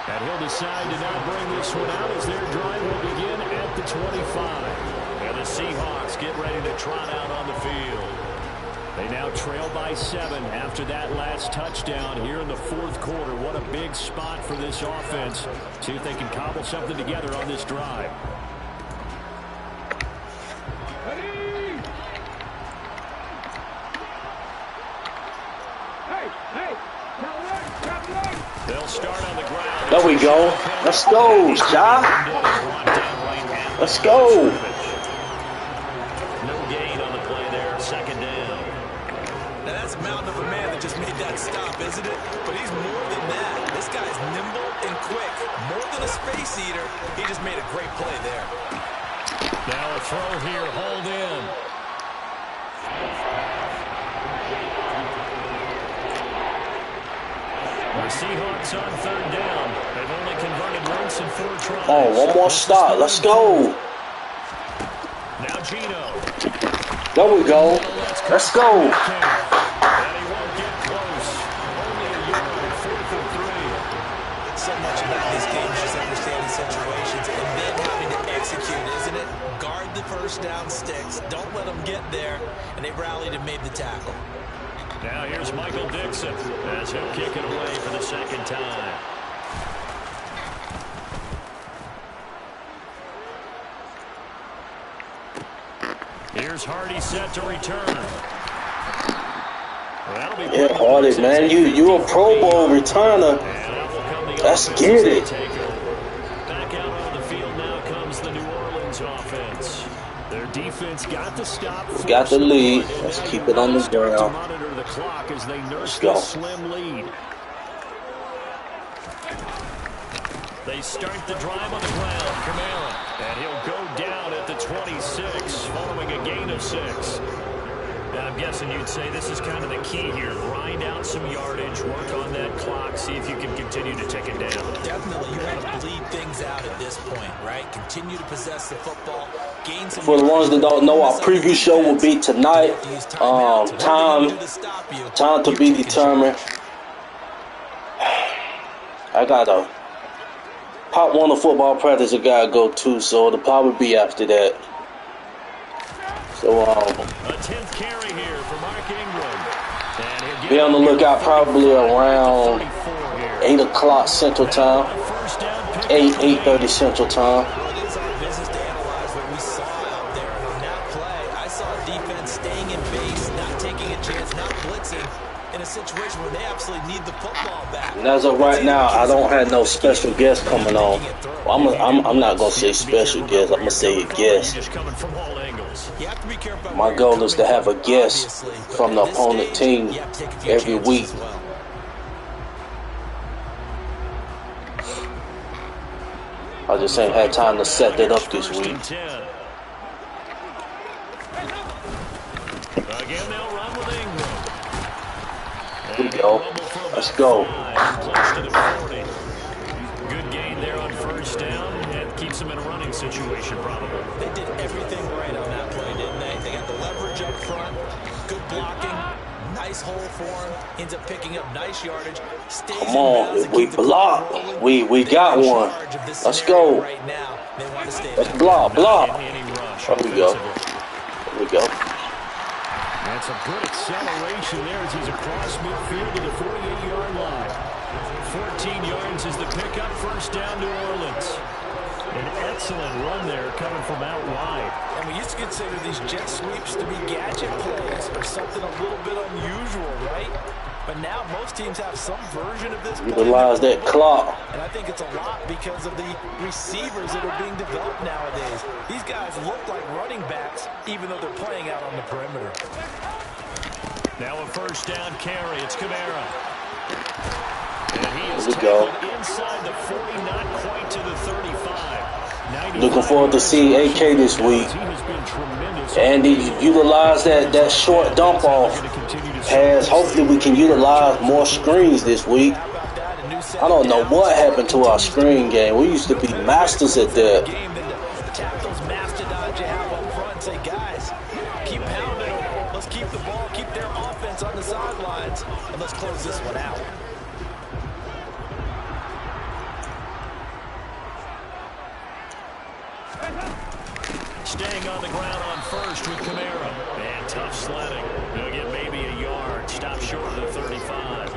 And he'll decide to not bring this one out as their drive will begin at the 25. And the Seahawks get ready to trot out on the field. They now trail by 7 after that last touchdown here in the 4th quarter. What a big spot for this offense. See if they can cobble something together on this drive. They'll start on the ground. There we go. Let's go, Ja. Let's go. No gain on the play there. 2nd down. Now that's a mountain of a man that just made that stop, isn't it? But he's more than that. This guy's nimble and quick. More than a space eater. He just made a great play there. Now a throw here. Hold in. The Seahawks on 3rd down. They've only converted once in 4 tries. Oh, one more stop. Let's go. Now Gino. There we go. Let's go. And he won't get close. Only a yard. 4th and 3. So much about this game is just understanding situations and then having to execute, isn't it? Guard the first down sticks. Don't let them get there. And they rallied and made the tackle. Now here's Michael Dixon as he'll kick it away for the 2nd time. Here's Hardy set to return. Well, Yeah, Hardy, man, you a Pro Bowl returner. Let's get it. Back out on the field now comes the New Orleans offense. Their defense got the stop. We got the lead. Let's keep it on the ground. Monitor the clock as they nurse Let's go. this slim lead. They start the drive on the ground. Kamara. And he'll go down at the 26 following a gain of 6. Now, I'm guessing you'd say this is kind of the key here. Grind out some yardage, work on that clock, see if you can continue to take it down. Definitely, you want to bleed things out at this point, right? Continue to possess the football, gain some. For the ones that don't know, our preview show will be tonight. Time to be determined. I gotta pop one of football practice. I gotta go to, so it'll probably be after that. So a 10th carry here for Mark Ingram. Be on the lookout probably around 8 o'clock Central Time. 8:30 Central Time. Well, it is our business to analyze what we saw out there. And on that play, I saw defense staying in base, not taking a chance, not blitzing in a situation where they absolutely need the football back. And as of right now, I don't have no special guest coming on. Well, I'm not gonna say special guest. I'm gonna say guest. My goal is to have a guest from the opponent team every week. I just ain't had time to set that up this week. Again, they'll run with Ingram. Here we go. Let's go. Close to the 40. Good gain there on first down and keeps them in a running situation probably. They did everything right on that play, didn't they? They got the leverage up front, good blocking, nice hole for him, ends up picking up nice yardage. Come on, if we block, we got one. Let's go. Let's block. There we go. There we go. That's a good acceleration there as he's across midfield to the 48-yard line. 14 yards is the pickup, first down New Orleans. An excellent run there coming from out wide. And we used to consider these jet sweeps to be gadget plays or something a little bit unusual, right? But now most teams have some version of this play. Utilize that clock. And I think it's a lot because of the receivers that are being developed nowadays. These guys look like running backs even though they're playing out on the perimeter. Now a first down carry. It's Kamara. And he is inside the 40, not quite to the 35. Looking forward to seeing AK this week. And he utilized that short dump off pass. Hopefully we can utilize more screens this week. I don't know what happened to our screen game. We used to be masters at that. Tap those mastodons you have up front and say, guys, keep pounding them. Let's keep the ball, keep their offense on the sidelines, and let's close this one out. Staying on the ground on first with Kamara. And tough sledding. They'll get maybe a yard. Stop short of the 35.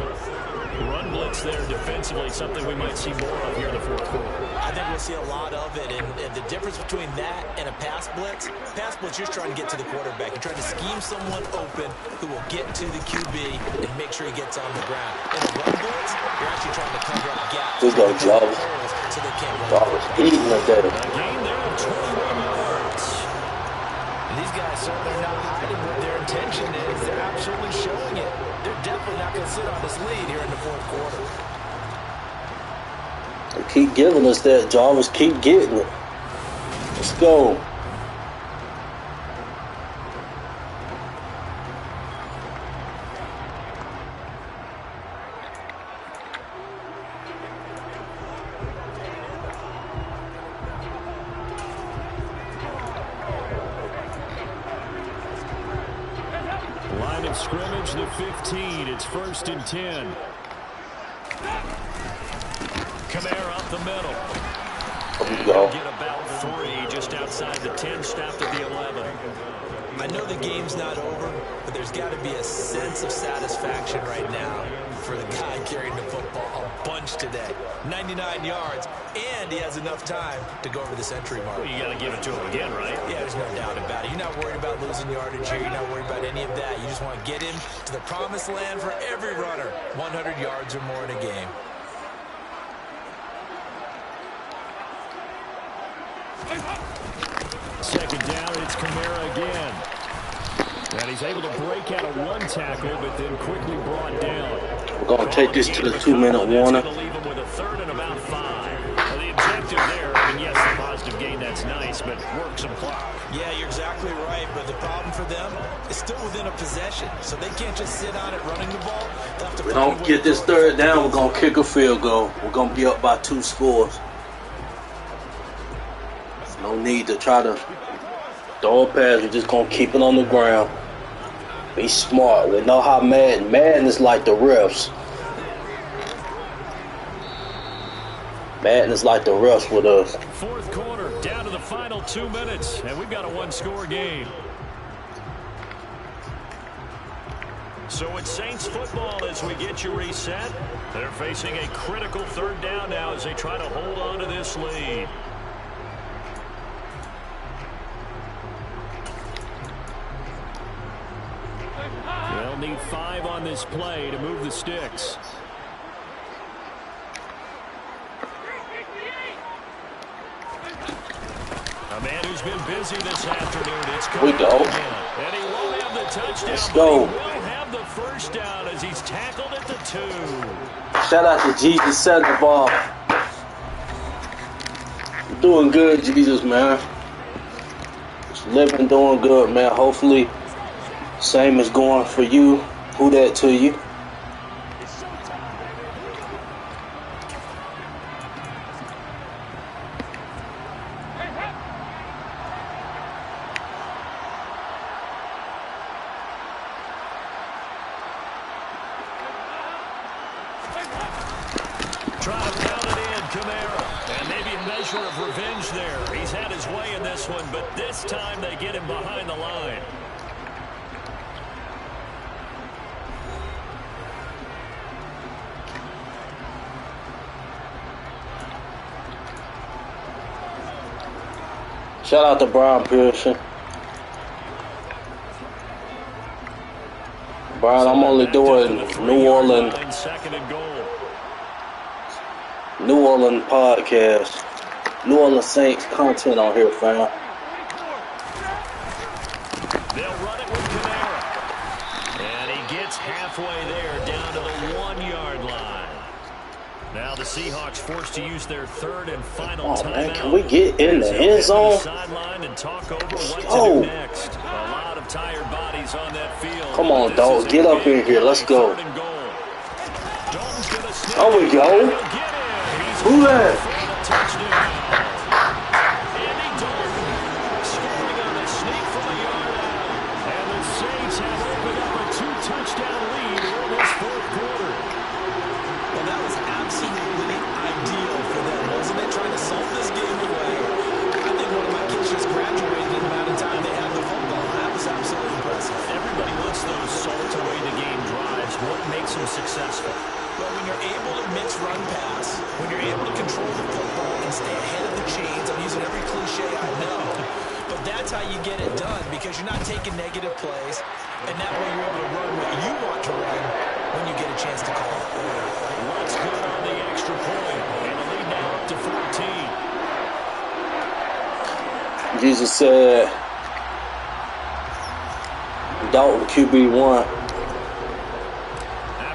Run blitz there defensively, something we might see more of here in the fourth quarter. I think we'll see a lot of it. And the difference between that and a pass blitz, you're trying to get to the quarterback. You're trying to scheme someone open who will get to the QB and make sure he gets on the ground. In a run blitz, you're actually trying to cover up gaps. Good go, Joe. So they can't run. Joe was eating the day. A gain there of 21 yards. And these guys certainly not hiding what their intention is. They're absolutely showing it. They're definitely not going to sit on this lead here in the fourth quarter. They keep giving us that, Jarvis. Keep getting it. Let's go. Line of scrimmage, the 15. It's 1st and 10. Kamara up the middle. There we go. Get about 3 just outside the 10, stopped at the 11. I know the game's not over, but there's got to be a sense of satisfaction right now for the guy carrying the football a bunch today. 99 yards, and he has enough time to go over the century mark. Well, you got to give it to him again, right? Yeah, there's no doubt about it. You're not worried about losing yardage here. You're not worried about any of that. You just want to get him to the promised land for every runner. 100 yards or more in a game. Second down, it's it's Kamara again. And he's able to break out of one tackle, but then quickly brought down. We're going to take this to the 2-minute warning. That's going to leave him with a 3rd and about 5. Well, the objective there, I mean, yes, the positive gain, that's nice, but work some clock. Yeah, you're exactly right, but the problem for them is still within a possession, so they can't just sit on it running the ball. We don't get this 3rd down, we're going to kick a field goal. We're going to be up by 2 scores. No need to try to throw a pass. We're just going to keep it on the ground. Be smart. We know how Madden is like the refs. Madden is like the refs with us. 4th quarter, down to the final 2 minutes, and we've got a 1-score game. So it's Saints football as we get you reset. They're facing a critical 3rd down now as they try to hold on to this lead. They'll need 5 on this play to move the sticks. A man who's been busy this afternoon. It's we go. And he won't have the touchdown. Let's go. He will have the 1st down as he's tackled at the 2. Shout out to Jesus Sandoval. Doing good, Jesus, man. Just living, doing good, man. Hopefully, same is going for you. Who that to you? Trying to pound it in, Kamara. And maybe a measure of revenge there. He's had his way in this one, but this time they get him behind the line. Shout out to Brian Pearson. Brian, I'm only doing New Orleans podcast. New Orleans Saints content on here, fam. They'll run it with Kamara. And he gets halfway there down to the 1-yard line. Now the Seahawks forced to use their 3rd and final timeout. Man, can we get in the end zone? Sideline and talk over what to do next. A lot of tired bodies on that field. Come on, dog. Get up in here. Let's go. There we go. Who that? Andy Dalton scoring on a sneak from a yard out. And the Saints have opened up a 2-touchdown lead in this 4th quarter. Well, that was absolutely ideal for them, wasn't it? Trying to solve this game away. I think one of my kids just graduated in the amount of time they had the football. That was absolutely impressive. Everybody wants those salt away the game drives. What makes them successful? Well, when you're able to mix run pass, when you're able to control the football and stay ahead of the chains, I'm using every cliche I know, but that's how you get it done because you're not taking negative plays, and that way you're able to run what you want to run when you get a chance to call it. What's good on the extra point? And the lead now up to 14. Jesus said, Dalton QB1.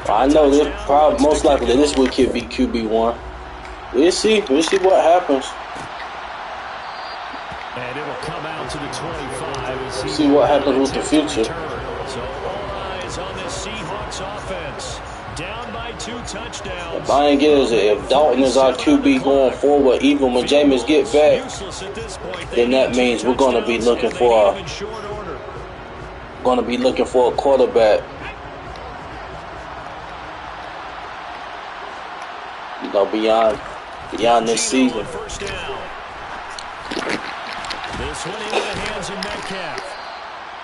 I know this probably most likely this week could be QB1. We'll see what happens. And it'll come out to the 25. See what happens with the future. So all eyes on this Seahawks offense. Down by 2 touchdowns. The buying is if Dalton is our QB going forward, even when Jameis get back, then that means we're gonna be looking for a quarterback. You know, beyond this season. This one into the hands of Metcalf.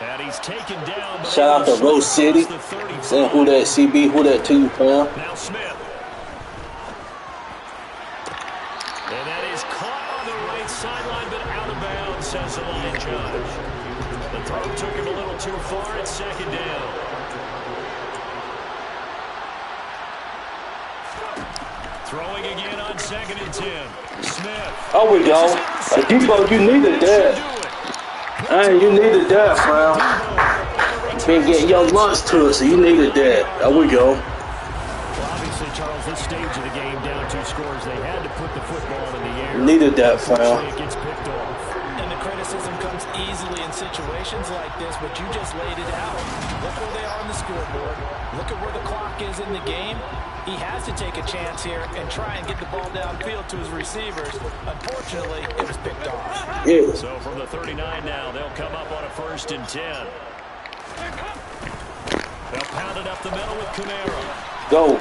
And he's taken down. Shout out to Rose City. Saying who that CB, who that to you, fam. Now Smith. And that is caught on the right sideline, but out of bounds, says the line judge. The throw took him a little too far. It's 2nd down. Throwing again on 2nd and 10. Smith. Oh, we go. Debo, you needed that. Hey, you needed that, fam. Been getting your lunch to it, so you needed that. There we go. Well, obviously, Charles, this stage of the game, down 2 scores, they had to put the football in the air. You needed that, fam. It gets picked off. And the criticism comes easily in situations like this, but you just laid it out. Look where they are on the scoreboard. Look at where the clock is in the game. He has to take a chance here and try and get the ball downfield to his receivers. Unfortunately, it was picked off. Yeah. So from the 39 now, they'll come up on a 1st and 10. They'll pound it up the middle with Camara. Go.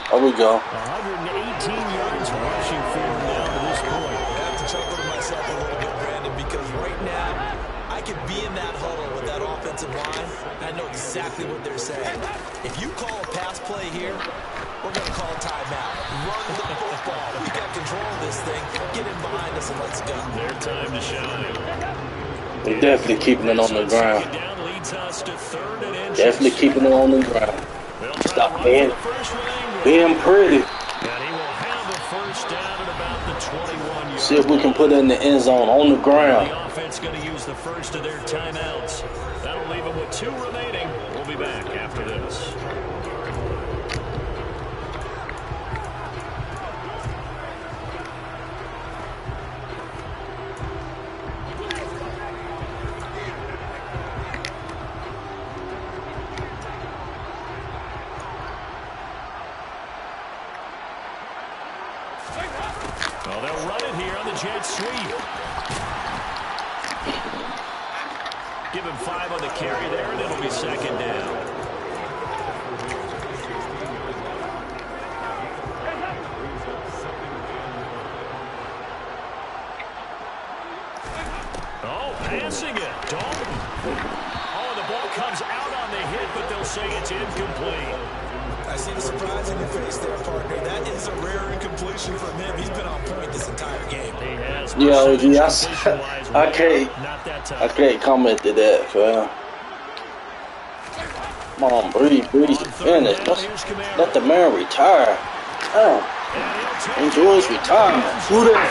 There we go. 118 yards rushing for him now to this point. I have to chuckle to myself a little bit, Brandon, because right now, I could be in that huddle with that offensive line. I know exactly what they're saying. If you call a pass play here, we're going to call a timeout. Run the football. We got control of this thing. Get in behind us and let's go. Their time to shine. They're definitely keeping it on the ground. Down leads us to 3rd and inches. Definitely keeping it on the ground. Stop being pretty. And he will have the 1st down at about the 21-yard. See if we can put it in the end zone on the ground. The offense going to use the first of their timeouts. That'll leave them with 2 remaining. We'll be back after this. Well, they'll run it here on the jet sweep. Give him 5 on the carry there, and it'll be 2nd down. Oh, passing it. Dalton. Oh, the ball comes out on the hit, but they'll say it's incomplete. I see the surprise in your face there, partner. That is a rare incompletion from him. He's been on point this entire game. He has. Yeah, OG, I can't comment to that, fam. Come on, breathe, finish. Let the man retire. Oh, enjoy his retirement. Do that.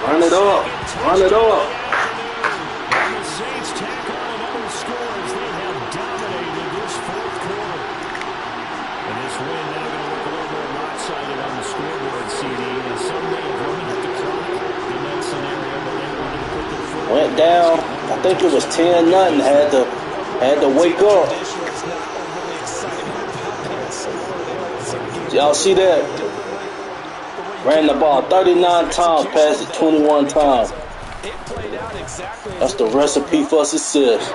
Run it up. Went down. I think it was 10-0. Had to wake up. Y'all see that? Ran the ball 39 times, passed it 21 times. That's the recipe for success.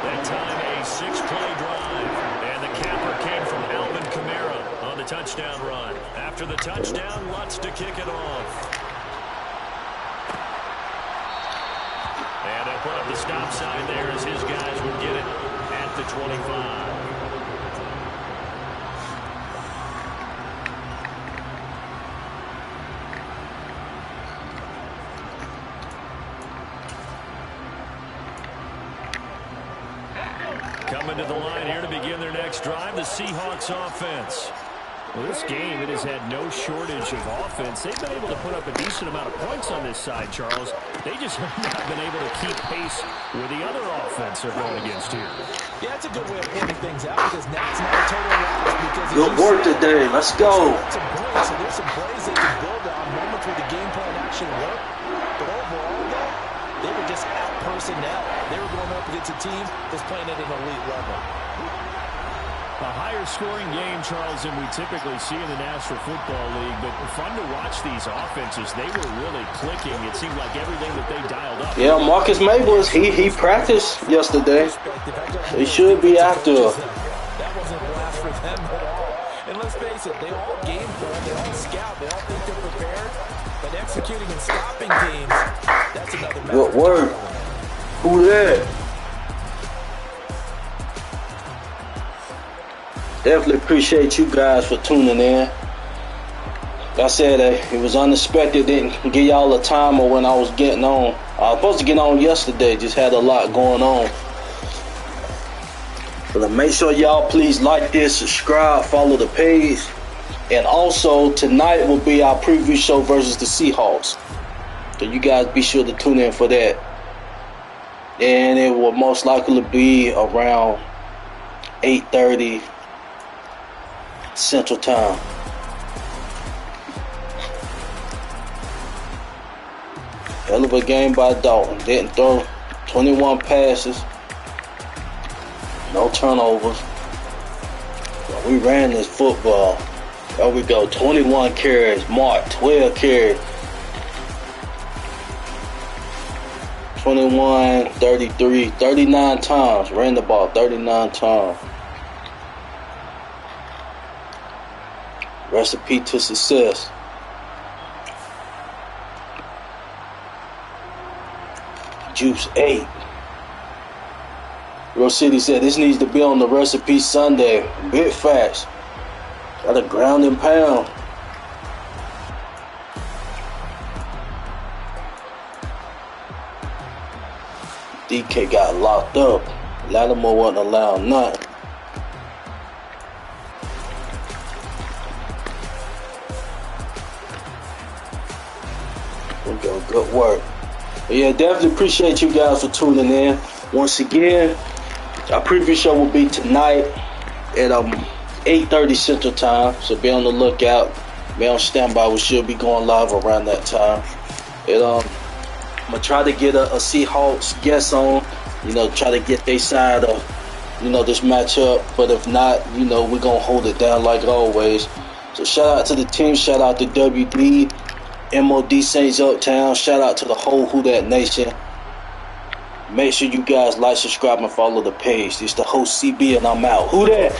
That time a 6-play drive, and the capper came from Alvin Kamara on the touchdown run. After the touchdown, Lutz to kick it off. And they'll put up the stop sign there as his guys would get it at the 25. Coming to the line here to begin their next drive, the Seahawks offense. Well, this game, it has had no shortage of offense. They've been able to put up a decent amount of points on this side, Charles. They just have not been able to keep pace with the other offense they're going against here. Yeah, that's a good way of pointing things out because now it's not a total loss. Because good work today. Let's go. So there's some plays they can build on, moments where the game plan actually worked. But overall, though, they were just out personnel. They were going up against a team that's playing at an elite level. A higher-scoring game, Charles, than we typically see in the National Football League, but fun to watch these offenses. They were really clicking. It seemed like everything that they dialed up. Yeah, Marcus Mabels, he practiced yesterday. He should be after. That wasn't a blast for them at all. And let's face it, they all game plan, they all scout, they all think they're prepared. But executing and stopping teams, that's another matter. Good work. Who that? Definitely appreciate you guys for tuning in. Like I said, it was unexpected. Didn't give y'all a timer when I was getting on. I was supposed to get on yesterday. Just had a lot going on. But make sure y'all please like this, subscribe, follow the page. And also tonight will be our preview show versus the Seahawks. So you guys be sure to tune in for that. And it will most likely be around 8:30 Central Time. Hell of a game by Dalton. Didn't throw 21 passes. No turnovers. But we ran this football. There we go. 21 carries. Mark, 12 carries. 21, 33, 39 times. Ran the ball 39 times. Recipe to success. Juice 8. Real City said this needs to be on the recipe Sunday. Big facts. Got a ground and pound. DK got locked up. Lattimore wasn't allowed nothing. There we go. Good work. But yeah, definitely appreciate you guys for tuning in. Once again, our preview show will be tonight at 8:30 Central Time. So be on the lookout. Be on standby. We should be going live around that time. And I'm gonna try to get a Seahawks guest on. Try to get their side of this matchup. But if not, we're gonna hold it down like always. So shout out to the team. Shout out to WD. MOD Saints Uptown. Shout out to the whole Who Dat Nation. Make sure you guys like, subscribe, and follow the page. This is the host CB, and I'm out. Who Dat?